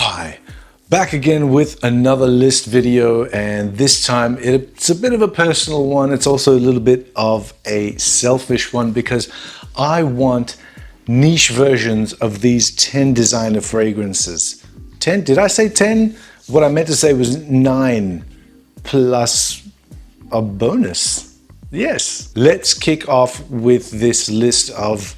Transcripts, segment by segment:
Hi, back again with another list video, and this time it's a bit of a personal one. It's also a little bit of a selfish one because I want niche versions of these 10 designer fragrances. 10? Did I say 10? What I meant to say was 9 plus a bonus. Yes. Let's kick off with this list of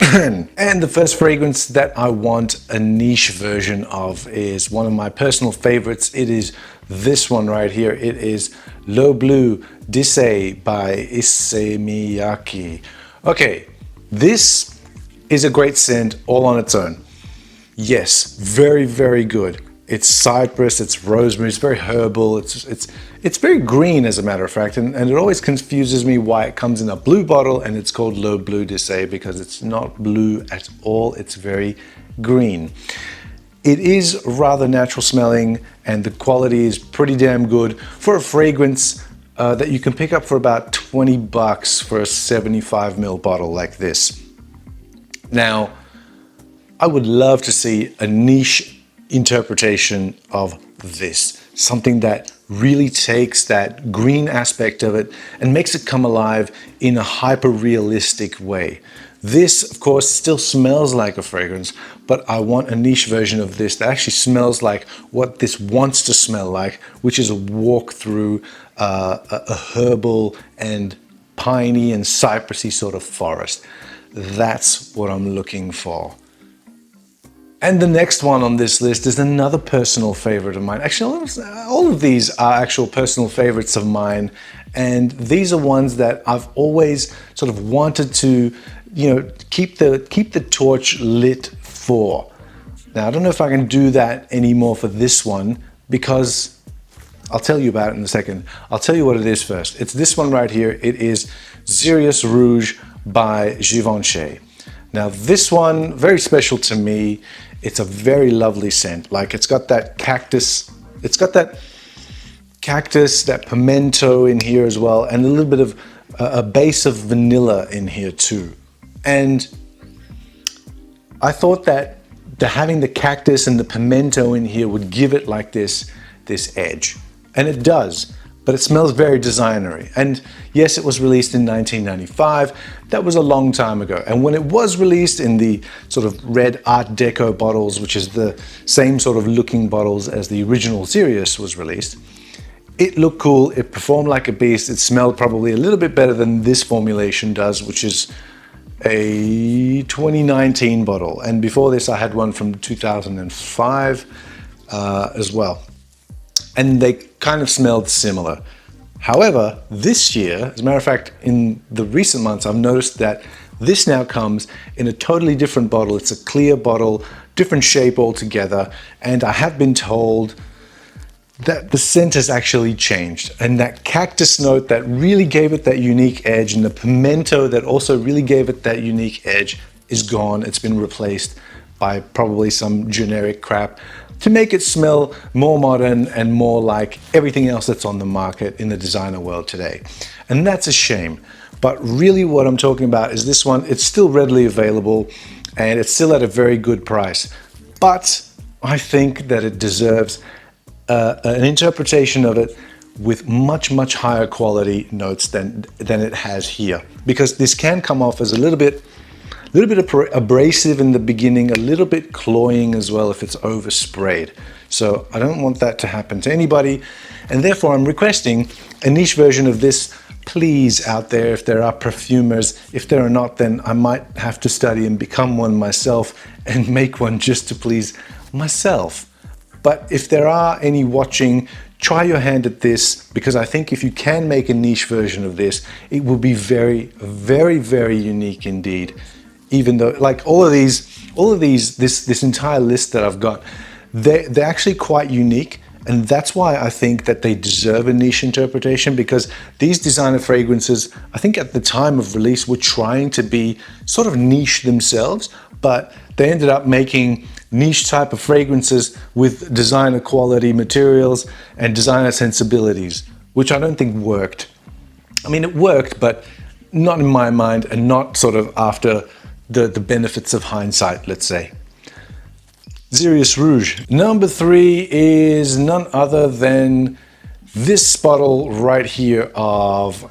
and the first fragrance that I want a niche version of is one of my personal favorites. It is this one right here. It is Bleue d'Estée by Estée. Okay, this is a great scent all on its own. Yes, very, very good. It's cypress, it's rosemary, it's very herbal, it's very green as a matter of fact, and it always confuses me why it comes in a blue bottle and it's called Bleue d'Estée, because it's not blue at all, it's very green. It is rather natural smelling and the quality is pretty damn good for a fragrance that you can pick up for about 20 bucks for a 75 ml bottle like this. Now, I would love to see a niche interpretation of this, something that really takes that green aspect of it and makes it come alive in a hyper realistic way. This, of course, still smells like a fragrance, but I want a niche version of this that actually smells like what this wants to smell like, which is a walk through a herbal and piney and cypressy sort of forest. That's what I'm looking for. And the next one on this list is another personal favorite of mine. Actually, all of these are actual personal favorites of mine. And these are ones that I've always sort of wanted to, keep the torch lit for. Now, I don't know if I can do that anymore for this one because I'll tell you about it in a second. I'll tell you what it is first. It's this one right here. It is Xeryus Rouge by Givenchy. Now, this one, very special to me. It's a very lovely scent. Like, it's got that cactus, that pimento in here as well, and a little bit of a base of vanilla in here too. And I thought that having the cactus and the pimento in here would give it like this edge. And it does. But it smells very designery. And yes, it was released in 1995. That was a long time ago. And when it was released in the sort of red Art Deco bottles, which is the same sort of looking bottles as the original Xeryus was released, it looked cool, it performed like a beast, it smelled probably a little bit better than this formulation does, which is a 2019 bottle. And before this, I had one from 2005 as well. And they kind of smelled similar. However, this year, as a matter of fact, in the recent months, I've noticed that this now comes in a totally different bottle. It's a clear bottle, different shape altogether. And I have been told that the scent has actually changed. And that cactus note that really gave it that unique edge, and the pimento that also really gave it that unique edge, is gone. It's been replaced by probably some generic crap to make it smell more modern and more like everything else that's on the market in the designer world today. And that's a shame. But really what I'm talking about is this one. It's still readily available and it's still at a very good price. But I think that it deserves an interpretation of it with much, much higher quality notes than it has here. Because this can come off as a little bit abrasive in the beginning, a little bit cloying as well if it's oversprayed. So I don't want that to happen to anybody. And therefore I'm requesting a niche version of this, please, out there, if there are perfumers. If there are not, then I might have to study and become one myself and make one just to please myself. But if there are any watching, try your hand at this, because I think if you can make a niche version of this, it will be very, very, very unique indeed. Even though, like all of these, this entire list that I've got, they're actually quite unique. And that's why I think that they deserve a niche interpretation, because these designer fragrances, I think at the time of release, were trying to be sort of niche themselves, but they ended up making niche type of fragrances with designer quality materials and designer sensibilities, which I don't think worked. I mean, it worked, but not in my mind, and not sort of after the benefits of hindsight, let's say. Xeryus Rouge. Number 3 is none other than this bottle right here of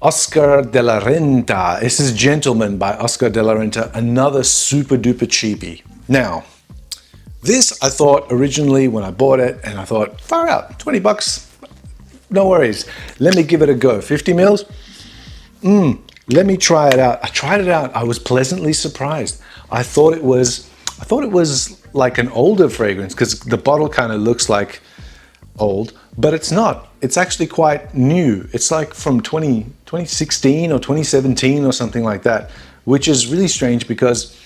Oscar de la Renta. This is Gentleman by Oscar de la Renta, another super duper cheapie. Now, this I thought originally when I bought it, and I thought, far out, 20 bucks, no worries. Let me give it a go. 50 mils? Let me try it out. I tried it out. I was pleasantly surprised. I thought it was like an older fragrance because the bottle kind of looks like old, but it's not. It's actually quite new. It's like from 2016 or 2017 or something like that, which is really strange because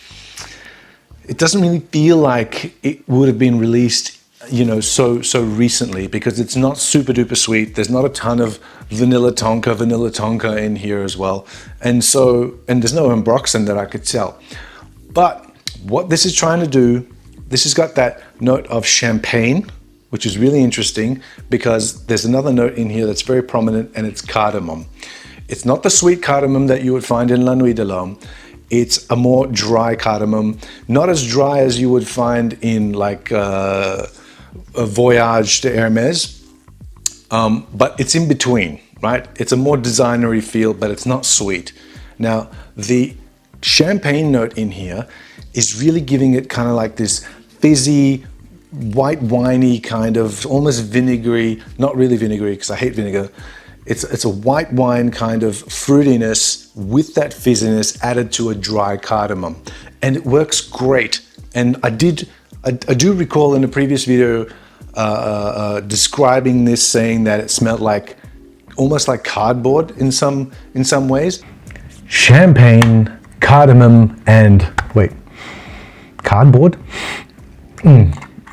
it doesn't really feel like it would have been released, you know, so recently, because it's not super duper sweet. There's not a ton of vanilla tonka in here as well. And there's no ambroxan that I could tell. But what this is trying to do, this has got that note of champagne, which is really interesting because there's another note in here that's very prominent, and it's cardamom. It's not the sweet cardamom that you would find in La Nuit de L'Homme. It's a more dry cardamom, not as dry as you would find in like a Voyage de Hermes, but it's in between, right? It's a more designery feel, but it's not sweet. Now, the champagne note in here is really giving it kind of like this fizzy, white winey kind of, almost vinegary, not really vinegary because I hate vinegar. It's a white wine kind of fruitiness with that fizziness added to a dry cardamom, and it works great. And I do recall in a previous video describing this, saying that it smelled like almost like cardboard in some ways. Champagne, cardamom, and cardboard?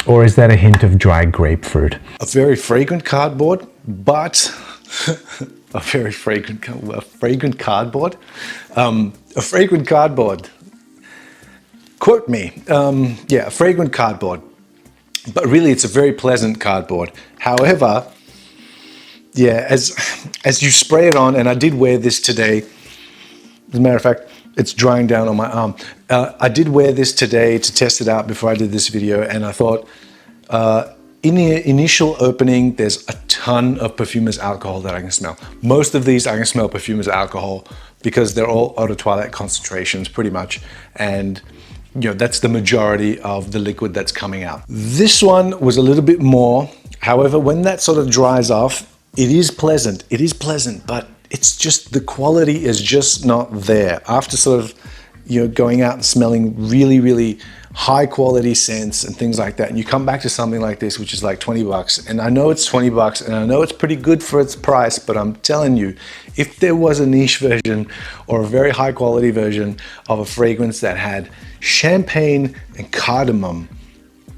Or is that a hint of dried grapefruit? A very fragrant cardboard, but a fragrant cardboard. Quote me. Yeah, a fragrant cardboard. But really, it's a very pleasant cardboard. However, yeah, as you spray it on, and I did wear this today. As a matter of fact, it's drying down on my arm. I did wear this today to test it out before I did this video, and I thought, in the initial opening, there's a ton of perfumer's alcohol that I can smell. Most of these I can smell perfumer's alcohol because they're all eau de toilette concentrations pretty much. And you know, that's the majority of the liquid that's coming out. This one was a little bit more. However, when that sort of dries off, it is pleasant. It is pleasant, but it's just, the quality is just not there. After sort of, you know, going out and smelling really, really high quality scents and things like that, and you come back to something like this, which is like 20 bucks, and I know it's 20 bucks, and I know it's pretty good for its price, but I'm telling you, if there was a niche version or a very high quality version of a fragrance that had champagne and cardamom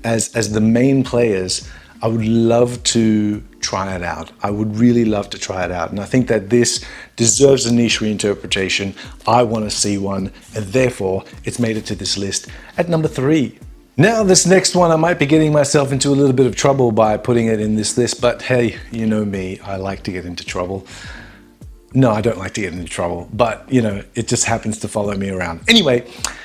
as the main players, I would love to try it out. I would really love to try it out. And I think that this deserves a niche reinterpretation. I want to see one, and therefore it's made it to this list at number 3. Now, this next one, I might be getting myself into a little bit of trouble by putting it in this list, but hey, you know me, I like to get into trouble. No, I don't like to get into trouble, but you know, it just happens to follow me around. Anyway,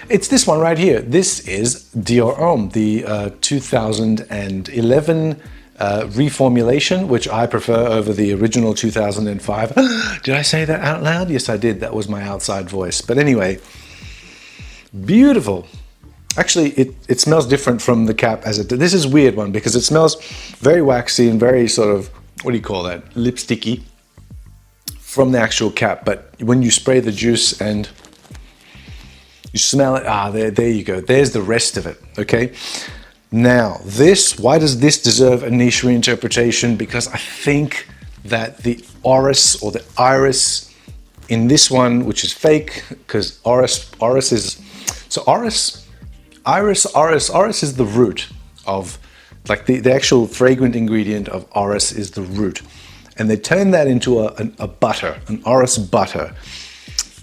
it's this one right here. This is Dior Homme, the 2011 reformulation, which I prefer over the original 2005. Did I say that out loud? Yes, I did. That was my outside voice. But anyway, beautiful. Actually, it smells different from the cap as it did. This is a weird one because it smells very waxy and very sort of, what do you call that? Lipsticky from the actual cap. But when you spray the juice and you smell it, there you go. There's the rest of it, okay? Now, why does this deserve a niche reinterpretation? Because I think that the orris or the iris in this one, which is fake, because orris is the root of, like the actual fragrant ingredient of orris is the root. And they turn that into a butter, an orris butter.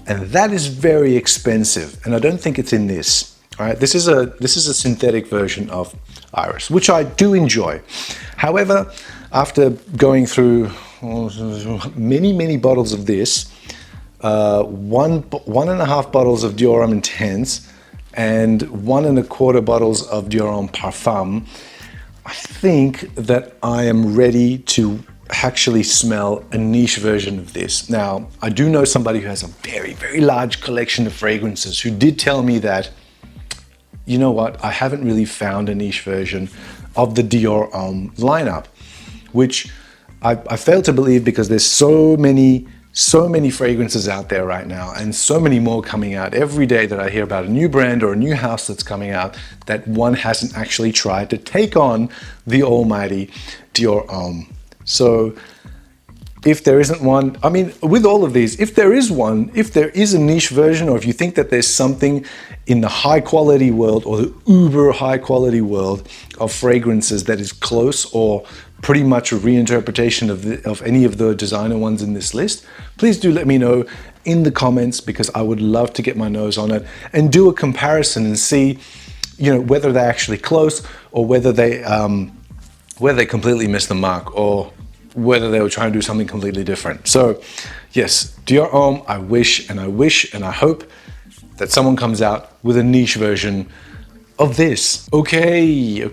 And that is very expensive. And I don't think it's in this. All right, this is a synthetic version of iris, which I do enjoy. However, after going through many bottles of this, 1.5 bottles of Dior Homme Intense, and 1¼ bottles of Dior Homme parfum, I think that I am ready to actually smell a niche version of this. Now, I do know somebody who has a very, very large collection of fragrances who did tell me that, you know what, I haven't really found a niche version of the Dior Homme lineup, which I fail to believe because there's so many fragrances out there right now and so many more coming out every day that I hear about a new brand or a new house that's coming out that one hasn't actually tried to take on the almighty Dior Homme. So if there isn't one, I mean, with all of these, if there is one, if there is a niche version, or if you think that there's something in the high quality world or the uber high quality world of fragrances that is close or pretty much a reinterpretation of any of the designer ones in this list, please do let me know in the comments, because I would love to get my nose on it and do a comparison and see, you know, whether they're actually close or whether they completely missed the mark, or whether they were trying to do something completely different. So yes, Dior Homme, I wish and I hope that someone comes out with a niche version of this. Okay. I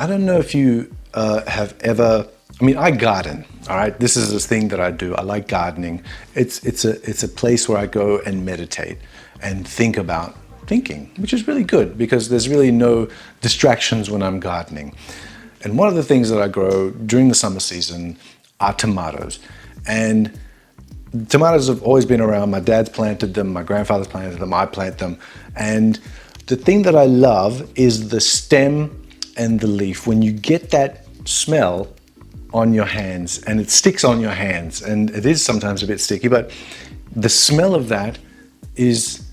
don't know if you have ever, I mean, I garden, all right? This is a thing that I do. I like gardening. It's a place where I go and meditate and think about thinking, which is really good because there's really no distractions when I'm gardening. And one of the things that I grow during the summer season are tomatoes. And tomatoes have always been around. My dad's planted them, my grandfather's planted them, I plant them. And the thing that I love is the stem and the leaf. When you get that smell on your hands and it sticks on your hands, and it is sometimes a bit sticky, but the smell of that is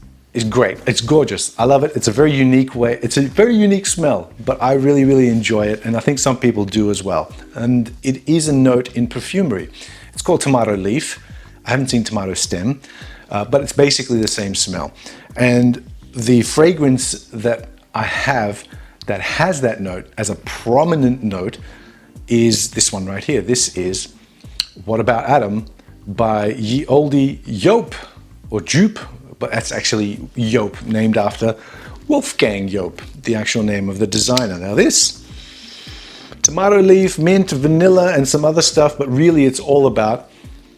great. It's gorgeous. I love it. It's a very unique way. It's a very unique smell, but I really enjoy it. And I think some people do as well. And it is a note in perfumery. It's called tomato leaf. I haven't seen tomato stem, but it's basically the same smell. And the fragrance that I have that has that note as a prominent note is this one right here. This is What About Adam by Ye Olde Joop, or Joop, but that's actually Joop, named after Wolfgang Joop, the actual name of the designer. Now this, tomato leaf, mint, vanilla, and some other stuff, but really it's all about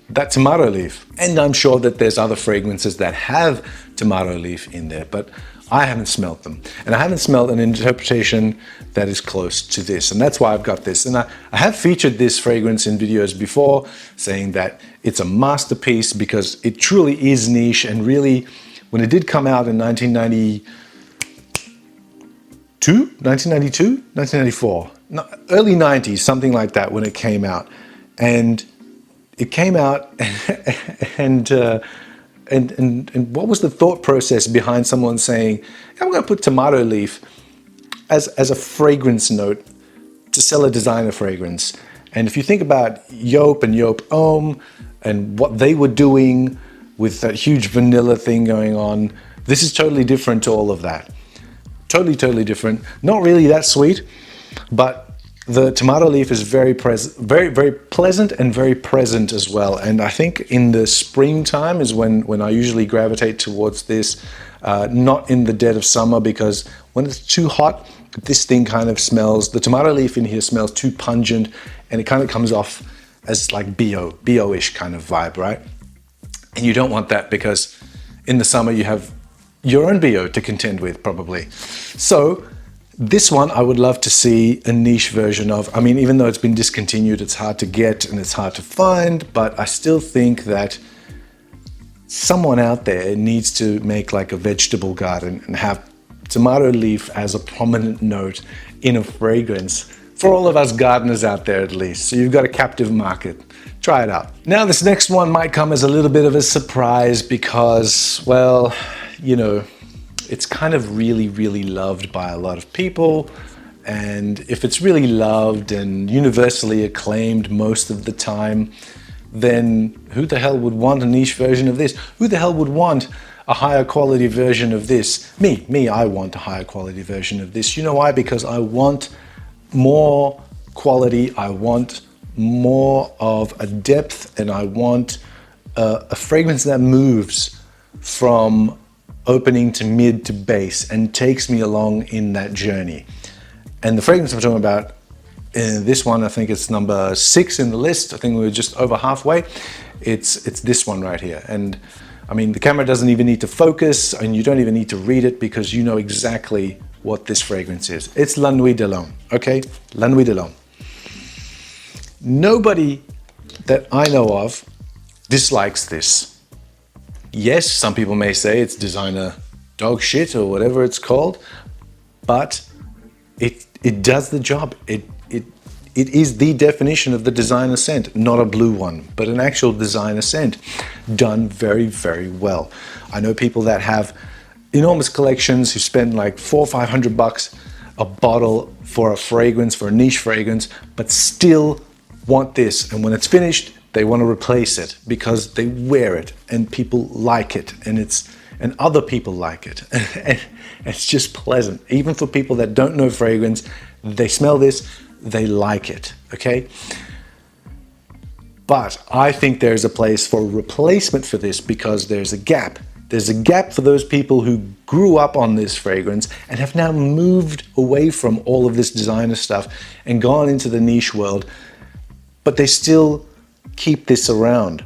that tomato leaf. And I'm sure that there's other fragrances that have tomato leaf in there, but I haven't smelled them. And I haven't smelled an interpretation that is close to this. And that's why I've got this. And I have featured this fragrance in videos before, saying that it's a masterpiece because it truly is niche. And really, when it did come out in 1994, no, early 90s, something like that, when it came out. And it came out and what was the thought process behind someone saying, I'm going to put tomato leaf as a fragrance note to sell a designer fragrance? And if you think about Joop and Dior Homme and what they were doing with that huge vanilla thing going on, this is totally different to all of that. Totally different. Not really that sweet, but the tomato leaf is very pleasant and very present as well. And I think in the springtime is when I usually gravitate towards this, not in the dead of summer, because when it's too hot, this thing kind of smells, the tomato leaf in here smells too pungent, and it kind of comes off as like BO-ish kind of vibe, right? And you don't want that because in the summer you have your own BO to contend with probably. So this one I would love to see a niche version of. I mean, even though it's been discontinued, it's hard to get and it's hard to find, but I still think that someone out there needs to make like a vegetable garden and have tomato leaf as a prominent note in a fragrance for all of us gardeners out there at least. So you've got a captive market. Try it out. Now this next one might come as a little bit of a surprise because, well, you know, it's kind of really loved by a lot of people. And if it's really loved and universally acclaimed most of the time, then who the hell would want a niche version of this? Who the hell would want a higher quality version of this? Me, I want a higher quality version of this. You know why? Because I want more quality, I want more of a depth, and I want a fragrance that moves from opening to mid to base and takes me along in that journey. And the fragrance I'm talking about, this one, I think it's number 6 in the list. I think we're just over halfway. It's this one right here. And I mean, the camera doesn't even need to focus and you don't even need to read it because you know exactly what this fragrance is. It's La Nuit de l'Homme, okay? La Nuit de l'Homme. Nobody that I know of dislikes this. Yes, some people may say it's designer dog shit or whatever it's called, but it does the job. It is the definition of the designer scent, not a blue one, but an actual designer scent done very, very well. I know people that have enormous collections who spend like $400 or $500 a bottle for a fragrance, for a niche fragrance, but still want this. And when it's finished, they want to replace it because they wear it and people like it and other people like it. And it's just pleasant. Even for people that don't know fragrance, they smell this, they like it, okay? But I think there's a place for a replacement for this because there's a gap. There's a gap for those people who grew up on this fragrance and have now moved away from all of this designer stuff and gone into the niche world, but they still keep this around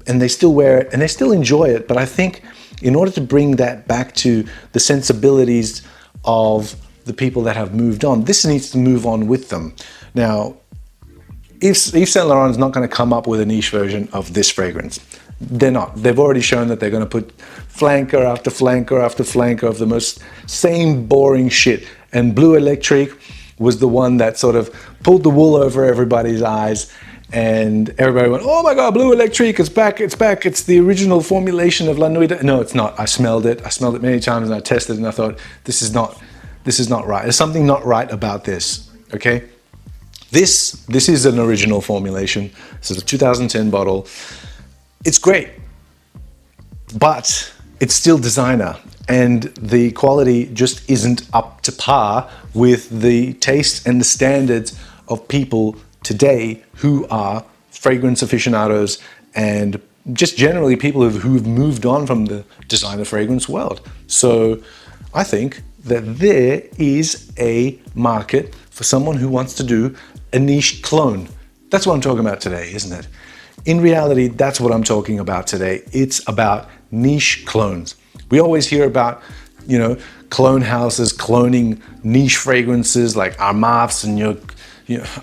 and they still wear it and they still enjoy it. But I think in order to bring that back to the sensibilities of the people that have moved on, this needs to move on with them. Now, Yves Saint Laurent is not going to come up with a niche version of this fragrance. They're not. They've already shown that they're going to put flanker after flanker after flanker of the most same boring shit. And Blue Electric was the one that sort of pulled the wool over everybody's eyes and everybody went, oh my God, Blue Electric, it's back, it's back. It's the original formulation of La Nuit. No, it's not. I smelled it many times and I tested it and I thought, this is not right. There's something not right about this, okay? This is an original formulation. This is a 2010 bottle. It's great, but it's still designer and the quality just isn't up to par with the taste and the standards of people today who are fragrance aficionados and just generally people who've moved on from the designer fragrance world. So I think that there is a market for someone who wants to do a niche clone. That's what I'm talking about today, isn't it? In reality, that's what I'm talking about today. It's about niche clones. We always hear about, you know, clone houses cloning niche fragrances like Armafs and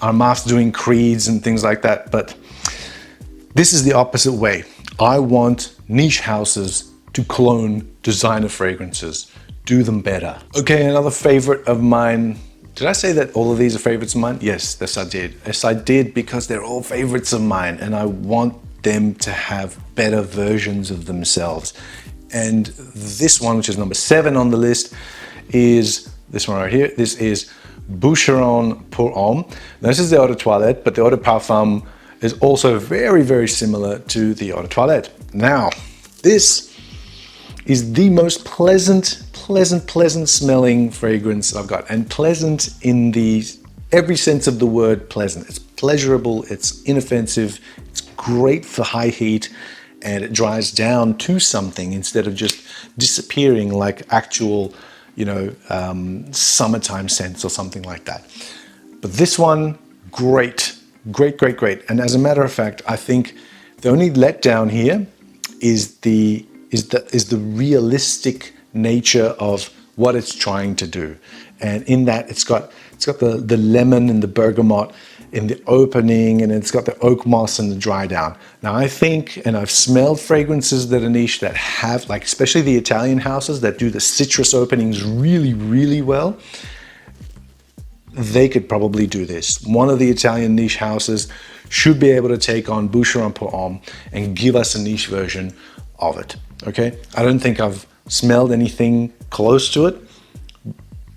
Armafs doing creeds and things like that. But this is the opposite way. I want niche houses to clone designer fragrances, do them better. Okay, another favorite of mine. Did I say that all of these are favorites of mine? Yes, yes I did. Yes, I did because they're all favorites of mine and I want them to have better versions of themselves. And this one, which is number 7 on the list, is this one right here. This is Boucheron pour Homme. Now, this is the eau de toilette, but the eau de parfum is also very, very similar to the eau de toilette. Now, this is the most pleasant smelling fragrance I've got, and pleasant in every sense of the word pleasant. It's pleasurable, it's inoffensive, it's great for high heat, and it dries down to something instead of just disappearing like actual, summertime scents or something like that. But this one, great. And as a matter of fact, I think the only letdown here is the realistic nature of what it's trying to do. And in that it's got the lemon and the bergamot in the opening, and it's got the oak moss and the dry down. Now I think, and I've smelled fragrances that are niche that have, like especially the Italian houses that do the citrus openings really, really well, they could probably do this. One of the Italian niche houses should be able to take on Boucheron pour Homme and give us a niche version of it, okay? I don't think I've smelled anything close to it,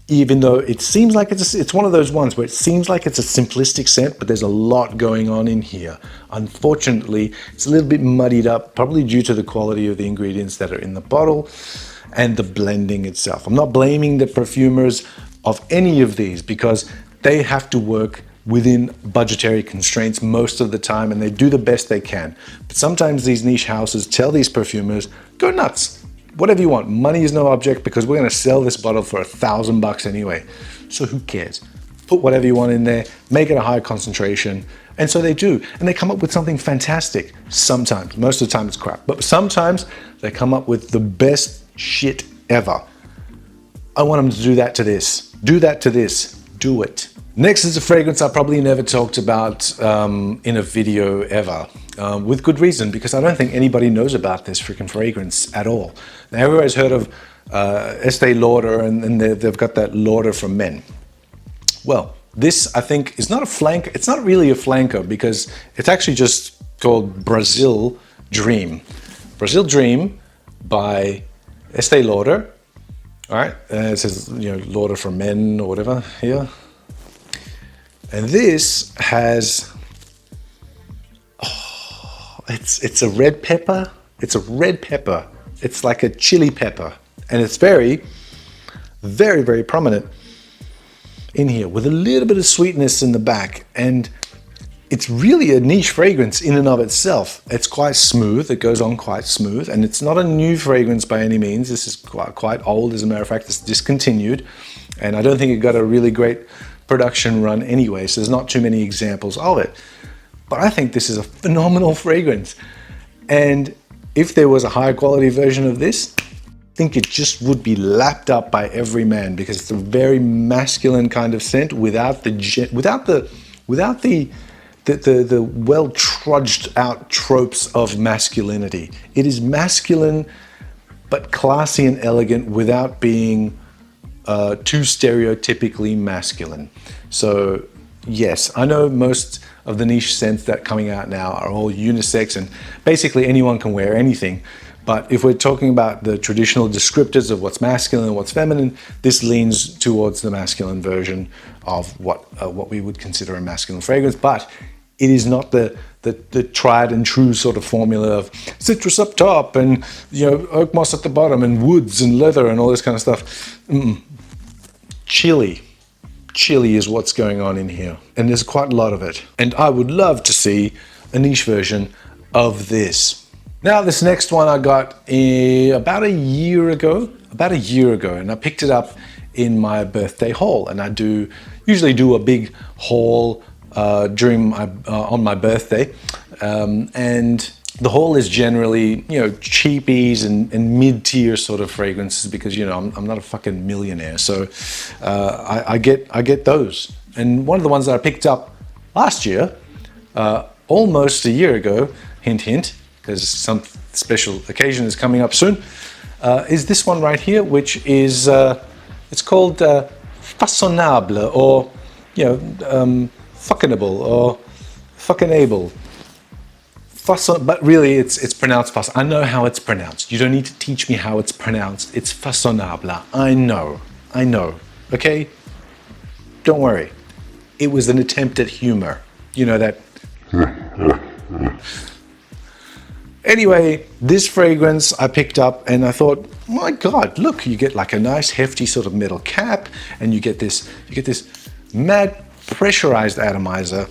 even though it seems like it's one of those ones where it seems like it's a simplistic scent, but there's a lot going on in here. Unfortunately, it's a little bit muddied up, probably due to the quality of the ingredients that are in the bottle and the blending itself. I'm not blaming the perfumers of any of these because they have to work within budgetary constraints most of the time, and they do the best they can. But sometimes these niche houses tell these perfumers, go nuts. whatever you want. Money is no object because we're gonna sell this bottle for $1,000 anyway. So who cares? Put whatever you want in there, make it a high concentration. And so they do. And they come up with something fantastic. Sometimes, most of the time it's crap, but sometimes they come up with the best shit ever. I want them to do that to this. Do that to this. Do it. Next is a fragrance I probably never talked about in a video ever. With good reason, because I don't think anybody knows about this freaking fragrance at all. Now, everybody's heard of Estée Lauder, and they've got that Lauder for men. Well, this I think is not a flanker. It's not really a flanker because it's actually just called Brazil Dream. Brazil Dream by Estée Lauder. All right, it says, you know, Lauder for men or whatever here. And this has, it's a red pepper. It's a red pepper. It's like a chili pepper. And it's very, very, very prominent in here with a little bit of sweetness in the back. And it's really a niche fragrance in and of itself. It's quite smooth. It goes on quite smooth. And it's not a new fragrance by any means. This is quite old. As a matter of fact, it's discontinued. And I don't think it got a really great production run anyway. So there's not too many examples of it. But I think this is a phenomenal fragrance. And if there was a higher quality version of this, I think it just would be lapped up by every man because it's a very masculine kind of scent without the well trudged out tropes of masculinity. It is masculine, but classy and elegant without being too stereotypically masculine. So yes, I know most of the niche scents that are coming out now are all unisex and basically anyone can wear anything. But if we're talking about the traditional descriptors of what's masculine and what's feminine, this leans towards the masculine version of what we would consider a masculine fragrance. But it is not the tried and true sort of formula of citrus up top and, you know, oak moss at the bottom and woods and leather and all this kind of stuff. Chili is what's going on in here, and there's quite a lot of it. And I would love to see a niche version of this. Now, this next one I got about a year ago, and I picked it up in my birthday haul. And I usually do a big haul on my birthday, and the haul is generally, you know, cheapies and mid-tier sort of fragrances because, you know, I'm not a fucking millionaire, so I get those. And one of the ones that I picked up last year, almost a year ago, hint hint, because some special occasion is coming up soon, is this one right here, which is it's called Façonnable, or, you know, fuckingable or fuckingable. But really it's pronounced Façon. I know how it's pronounced. You don't need to teach me how it's pronounced. It's Façonnable. I know. Okay? Don't worry. It was an attempt at humor. You know that. Anyway, this fragrance I picked up and I thought, my God, look, you get like a nice hefty sort of metal cap, and you get this mad pressurized atomizer,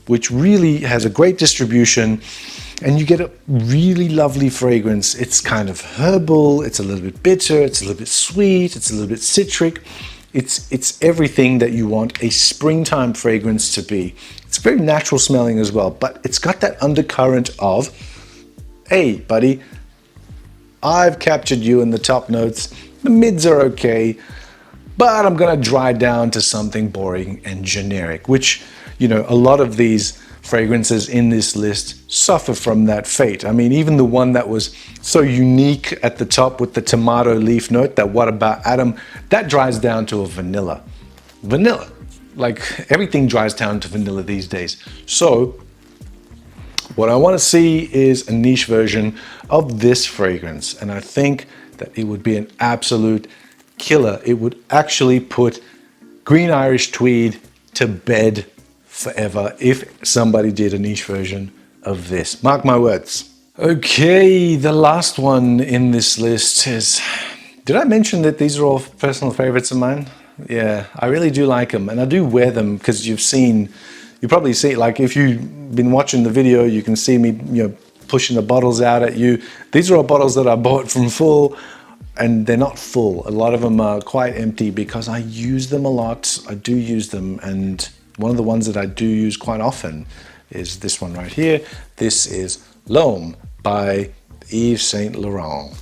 which really has a great distribution, and you get a really lovely fragrance. It's kind of herbal, it's a little bit bitter, it's a little bit sweet, it's a little bit citric. It's everything that you want a springtime fragrance to be. It's very natural smelling as well, but it's got that undercurrent of, hey buddy, I've captured you in the top notes, the mids are okay, but I'm gonna dry down to something boring and generic, which, you know, a lot of these fragrances in this list suffer from that fate. I mean, even the one that was so unique at the top with the tomato leaf note, that What About Adam, that dries down to a vanilla. Vanilla. Like, everything dries down to vanilla these days. So, what I want to see is a niche version of this fragrance, and I think that it would be an absolute killer. It would actually put green Irish tweed to bed forever if somebody did a niche version of this. Mark my words. Okay, the last one in this list is, did I mention that these are all personal favorites of mine? Yeah, I really do like them, and I do wear them because you probably see, like if you've been watching the video, you can see me, you know, pushing the bottles out at you. These are all bottles that I bought from full, and they're not full. A lot of them are quite empty because I use them a lot. I do use them, and one of the ones that I do use quite often is this one right here. This is L'Homme by Yves Saint Laurent.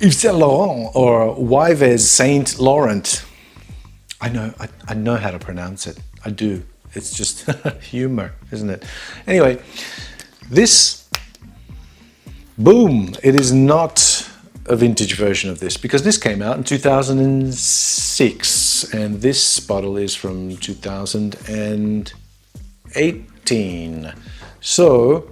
Yves Saint Laurent, or Yves Saint Laurent. I know how to pronounce it. I do. It's just humor, isn't it? Anyway, this, boom, it is not a vintage version of this because this came out in 2006 and this bottle is from 2018. So,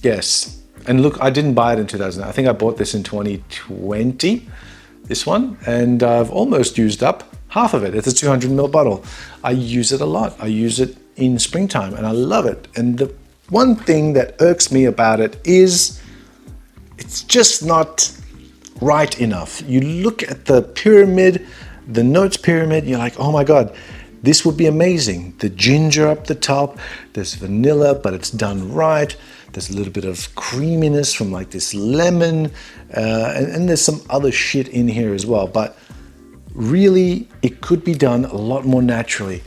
yes. And look, I didn't buy it in 2000. I think I bought this in 2020, this one, and I've almost used up half of it. It's a 200 ml bottle. I use it a lot. I use it in springtime and I love it. And the one thing that irks me about it is it's just not right enough. You look at the pyramid, the notes pyramid, you're like, oh my God, this would be amazing. The ginger up the top, there's vanilla, but it's done right. There's a little bit of creaminess from like this lemon, and there's some other shit in here as well. But really, it could be done a lot more naturally.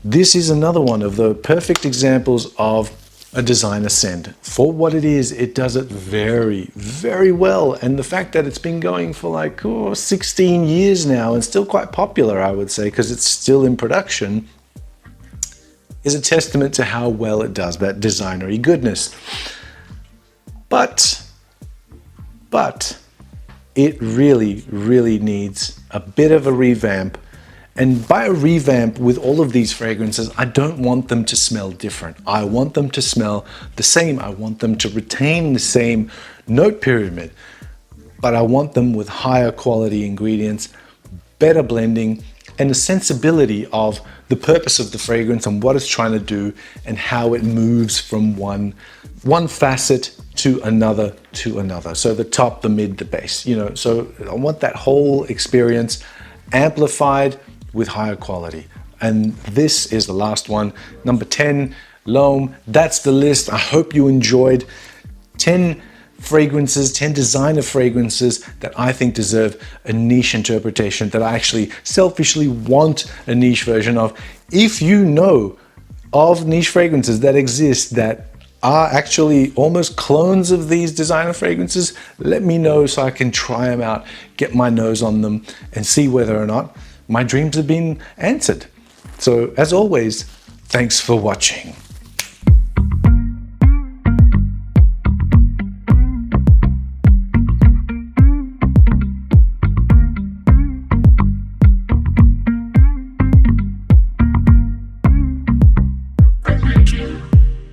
This is another one of the perfect examples of a designer scent. For what it is, it does it very, very well. And the fact that it's been going for like 16 years now and still quite popular, I would say, because it's still in production, is a testament to how well it does that designery goodness. But it really, really needs a bit of a revamp. And by a revamp with all of these fragrances, I don't want them to smell different. I want them to smell the same. I want them to retain the same note pyramid, but I want them with higher quality ingredients, better blending, and a sensibility of the purpose of the fragrance and what it's trying to do and how it moves from one facet to another to another. So the top, the mid, the base, you know, so I want that whole experience amplified with higher quality. And this is the last one, number 10, L'Homme. That's the list. I hope you enjoyed 10 fragrances, 10 designer fragrances that I think deserve a niche interpretation, that I actually selfishly want a niche version of. If you know of niche fragrances that exist that are actually almost clones of these designer fragrances, let me know so I can try them out, get my nose on them, and see whether or not my dreams have been answered. So as always, thanks for watching.